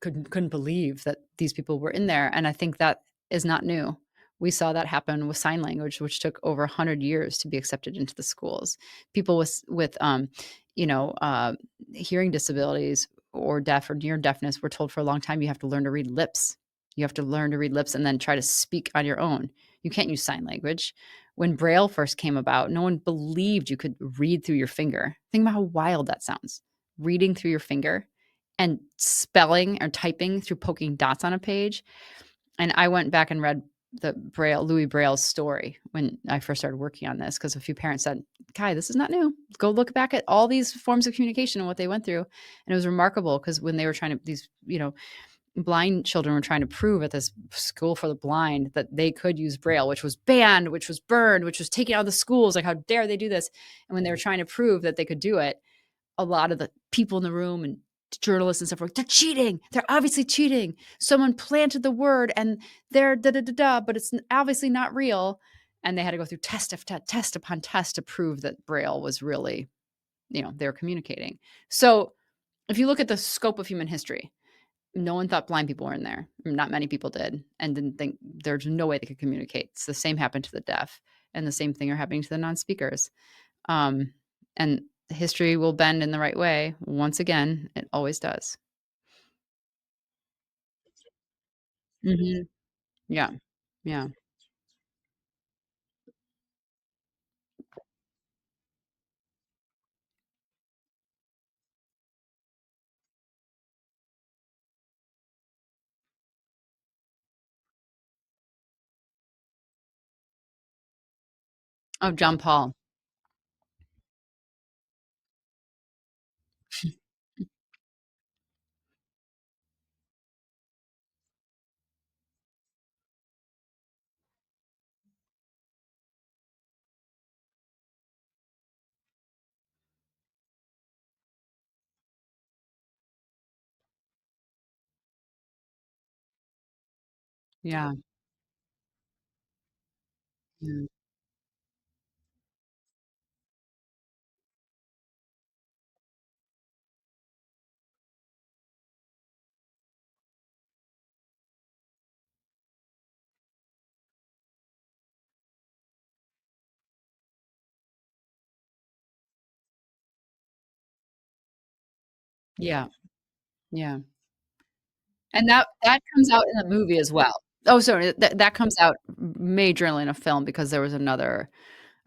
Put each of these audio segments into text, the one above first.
couldn't believe that these people were in there, and I think that is not new. We saw that happen with sign language, which took over 100 years to be accepted into the schools. People with you know, hearing disabilities or deaf or near deafness were told for a long time, "You have to learn to read lips. You have to learn to read lips and then try to speak on your own. You can't use sign language." When Braille first came about, no one believed you could read through your finger. Think about how wild that sounds. Reading through your finger and spelling or typing through poking dots on a page. And I went back and read the Louis Braille's story when I first started working on this because a few parents said, "Kai, this is not new. Go look back at all these forms of communication and what they went through." And it was remarkable because when they were trying to these, blind children were trying to prove at this school for the blind that they could use Braille, which was banned, which was burned, which was taken out of the schools. Like, how dare they do this? And when they were trying to prove that they could do it, a lot of the people in the room and journalists and stuff were like, "They're cheating. They're obviously cheating. Someone planted the word and they're da da da da, but it's obviously not real." And they had to go through test upon test to prove that Braille was really, they were communicating. So if you look at the scope of human history, no one thought blind people were in there. Not many people did and didn't think there's no way they could communicate. It's the same happened to the deaf, and the same thing are happening to the non-speakers. Um, and history will bend in the right way. Once again, it always does. Mhm. Yeah. Yeah. Oh, John Paul. Yeah. Yeah. Yeah. Yeah. And that comes out in the movie as well. Oh, sorry, that comes out majorly in a film because there was another.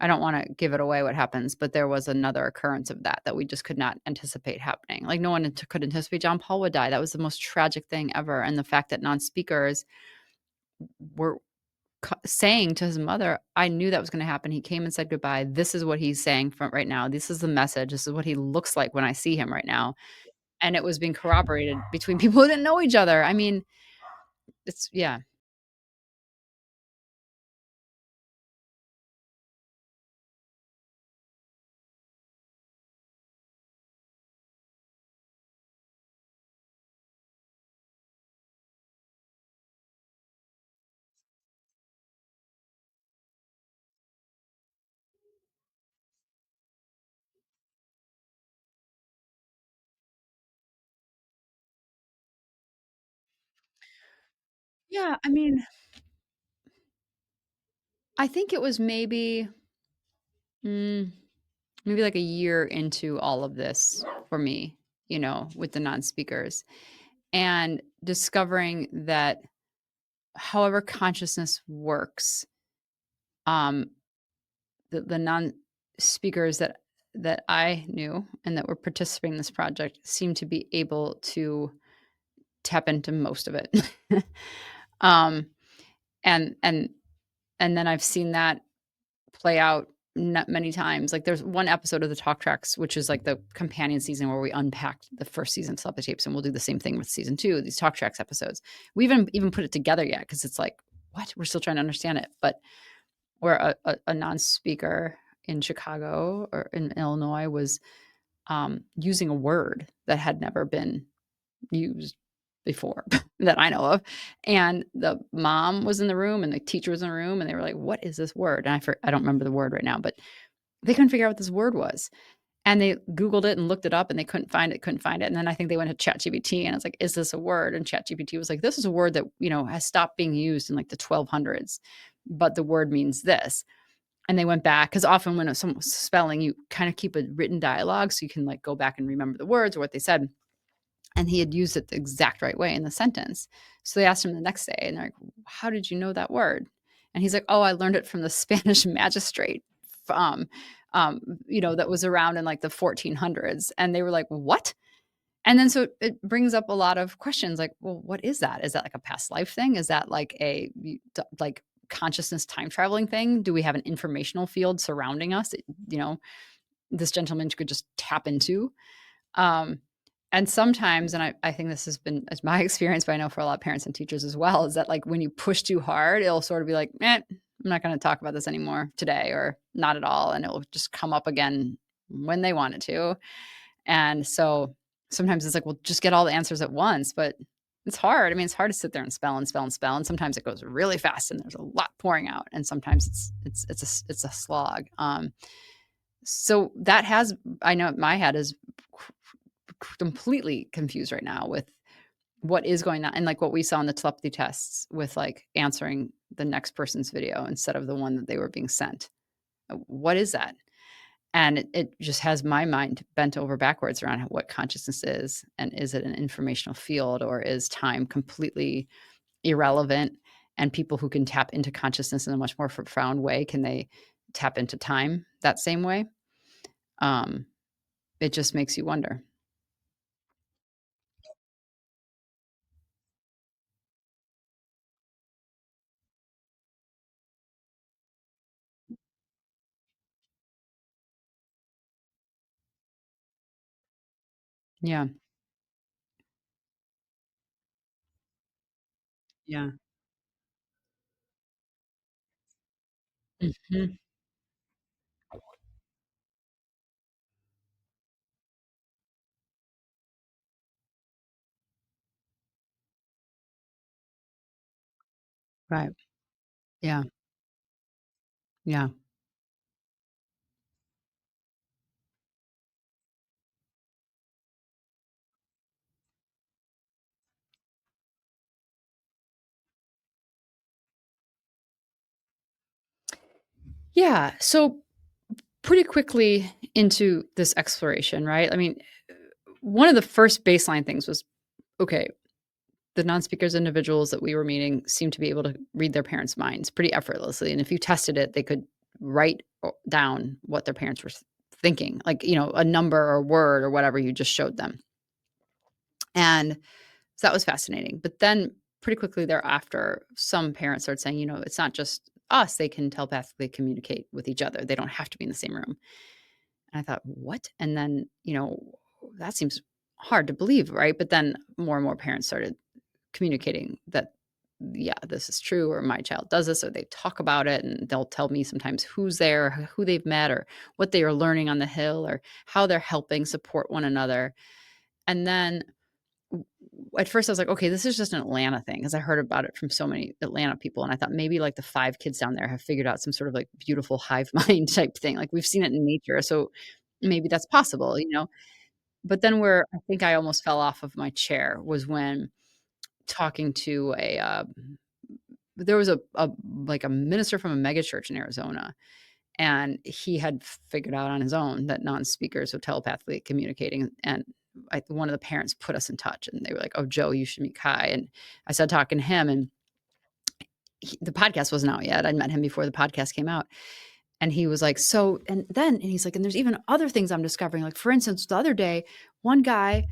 I don't wanna give it away what happens, but there was another occurrence of that we just could not anticipate happening. Like, no one could anticipate John Paul would die. That was the most tragic thing ever, and the fact that non-speakers were saying to his mother, "I knew that was gonna happen. He came and said goodbye. This is what he's saying from right now. This is the message. This is what he looks like when I see him right now." And it was being corroborated between people who didn't know each other. I mean, it's yeah. Yeah, I mean, I think it was mm, maybe like a year into all of this for me, with the non-speakers, and discovering that however consciousness works, um, the non-speakers that I knew and that were participating in this project seemed to be able to tap into most of it. Um, and and and then I've seen that play out not many times. Like, there's one episode of the Talk Tracks, which is like the companion season where we unpacked the first season of Telepathy Tapes, and we'll do the same thing with season 2, these Talk Tracks episodes. We haven't even put it together yet because it's like, what? We're still trying to understand it. But where a non-speaker in Chicago or in Illinois was, using a word that had never been used before that I know of, and the mom was in the room and the teacher was in the room, and they were like, "What is this word?" And I don't remember the word right now, but they couldn't figure out what this word was. And they Googled it and looked it up and they couldn't find it. And then I think they went to ChatGPT and I was like, "Is this a word?" And ChatGPT was like, "This is a word that, has stopped being used in like the 1200s, but the word means this." And they went back because often when someone's spelling, you kind of keep a written dialogue so you can like go back and remember the words or what they said. And he had used it the exact right way in the sentence. So they asked him the next day and they're like, "How did you know that word?" And he's like, "Oh, I learned it from the Spanish magistrate um that was around in like the 1400s." And they were like, "What?" And then so it brings up a lot of questions like, well, what is that? Is that like a past life thing? Is that like like consciousness time traveling thing? Do we have an informational field surrounding us that, this gentleman could just tap into? Um, and sometimes, and I think this has been as my experience, but I know for a lot of parents and teachers as well, is that like when you push too hard, it'll sort of be like, I'm not going to talk about this anymore today or not at all. And it'll just come up again when they want it to. And so sometimes it's like, well, just get all the answers at once, but it's hard. I mean, it's hard to sit there and spell and spell and spell. And sometimes it goes really fast and there's a lot pouring out. And sometimes it's a slog. So that has, I know my head is completely confused right now with what is going on and like what we saw in the telepathy tests with like answering the next person's video instead of the one that they were being sent. What is that? And it just has my mind bent over backwards around what consciousness is. And is it an informational field or is time completely irrelevant? And people who can tap into consciousness in a much more profound way, can they tap into time that same way? Um, it just makes you wonder. Yeah. Yeah. Mhm. Right. Yeah. Yeah. Yeah. So pretty quickly into this exploration, right? I mean, one of the first baseline things was okay, the non-speakers individuals that we were meeting seemed to be able to read their parents' minds pretty effortlessly. And if you tested it, they could write down what their parents were thinking, like, a number or word or whatever you just showed them. And so that was fascinating. But then pretty quickly thereafter, some parents started saying, it's not just us, they can telepathically communicate with each other. They don't have to be in the same room. And I thought, "What?" And then, that seems hard to believe, right? But then more and more parents started communicating that, yeah, this is true, or my child does this, or they talk about it, and they'll tell me sometimes who's there, or who they've met, or what they are learning on the hill, or how they're helping support one another. And then at first I was like, okay, this is just an Atlanta thing because I heard about it from so many Atlanta people. And I thought maybe like the five kids down there have figured out some sort of like beautiful hive mind type thing. Like we've seen it in nature. So maybe that's possible. But then where I think I almost fell off of my chair was when talking to there was like a minister from a mega church in Arizona, and he had figured out on his own that non-speakers are telepathically communicating. And one of the parents put us in touch, and they were like, "Oh, Joe, you should meet Kai." And I started talking to him, and the podcast wasn't out yet. I'd met him before the podcast came out, and he was like, "So," and he's like, "And there's even other things I'm discovering. Like, for instance, the other day, one guy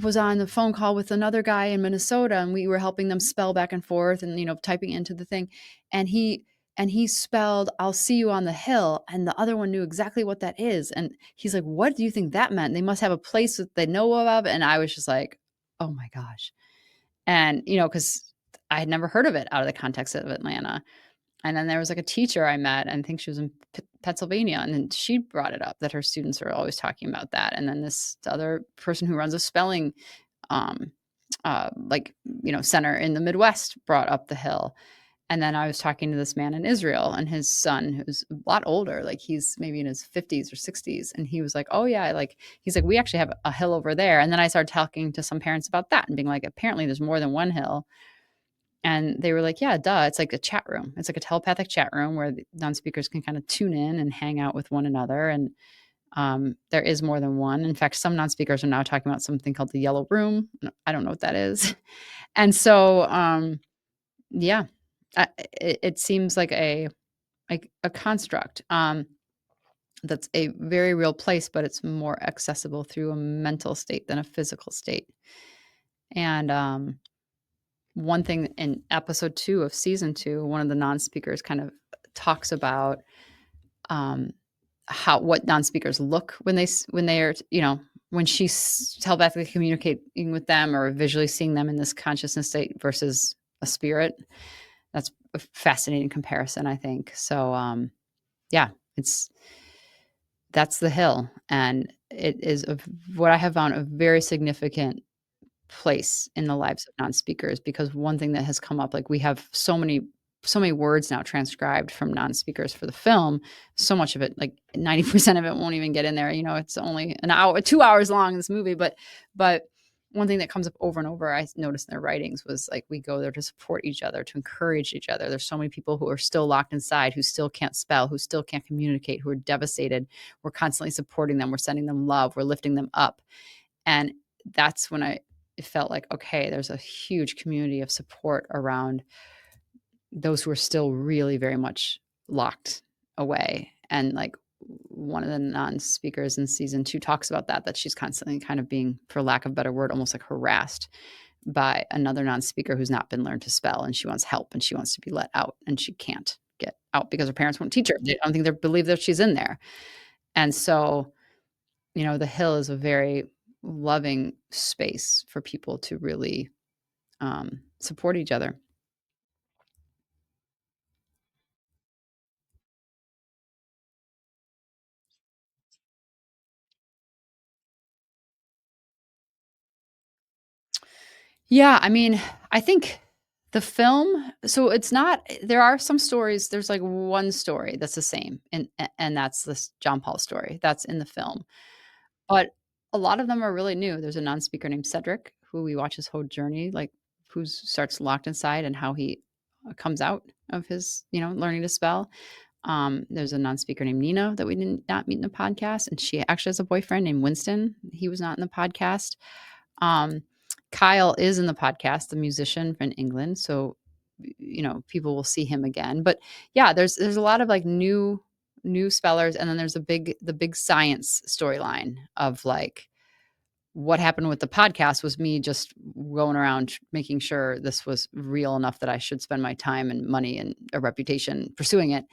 was on the phone call with another guy in Minnesota, and we were helping them spell back and forth and, typing into the thing. And he spelled, 'I'll see you on the hill.' And the other one knew exactly what that is. And he's like, 'What do you think that meant?' They must have a place that they know of." And I was just like, oh my gosh. And, because I had never heard of it out of the context of Atlanta. And then there was like a teacher I met, and I think she was in Pennsylvania, and then she brought it up that her students are always talking about that. And then this other person who runs a spelling um, center in the Midwest brought up the hill. And then I was talking to this man in Israel and his son, who's a lot older, like he's maybe in his 50s or 60s. And he was like, oh, yeah, like, he's like, we actually have a hill over there. And then I started talking to some parents about that and being like, apparently there's more than one hill. And they were like, yeah, duh. It's like a chat room. It's like a telepathic chat room where the non speakers can kind of tune in and hang out with one another. And there is more than one. In fact, some non speakers are now talking about something called the yellow room. I don't know what that is. And so, yeah, it seems like a construct, that's a very real place, but it's more accessible through a mental state than a physical state. And, one thing in episode 2 of season 2, one of the non-speakers kind of talks about, um, how what non-speakers look when when they are, when she's telepathically communicating with them or visually seeing them in this consciousness state versus a spirit. That's a fascinating comparison, I think. So, yeah, it's that's the hill, and it is what I have found a very significant place in the lives of non-speakers, because one thing that has come up, like, we have so many words now transcribed from non-speakers for the film. So much of it, like 90% of it won't even get in there. It's only an hour, 2 hours long in this movie, but one thing that comes up over and over, I noticed in their writings, was like, we go there to support each other, to encourage each other. There's so many people who are still locked inside, who still can't spell, who still can't communicate, who are devastated. We're constantly supporting them. We're sending them love. We're lifting them up. And that's when it felt like, okay, there's a huge community of support around those who are still really very much locked away. And like, one of the non-speakers in season 2 talks about that she's constantly kind of being, for lack of a better word, almost like harassed by another non-speaker who's not been learned to spell, and she wants help and she wants to be let out, and she can't get out because her parents won't teach her. They don't think they believe that she's in there. And so, the hill is a very loving space for people to really, support each other. Yeah, I mean, I think the film, so it's not, there are some stories, there's like one story that's the same, and that's this John Paul story that's in the film. But a lot of them are really new. There's a non-speaker named Cedric who we watch his whole journey, like, who starts locked inside and how he, comes out of his, learning to spell. There's a non-speaker named Nina that we did not meet in the podcast, and she actually has a boyfriend named Winston. He was not in the podcast. Um, Kyle is in the podcast, the musician from England, so, people will see him again. But yeah, there's a lot of like new spellers, and then there's the big science storyline of like, what happened with the podcast was me just going around making sure this was real enough that I should spend my time and money and a reputation pursuing it.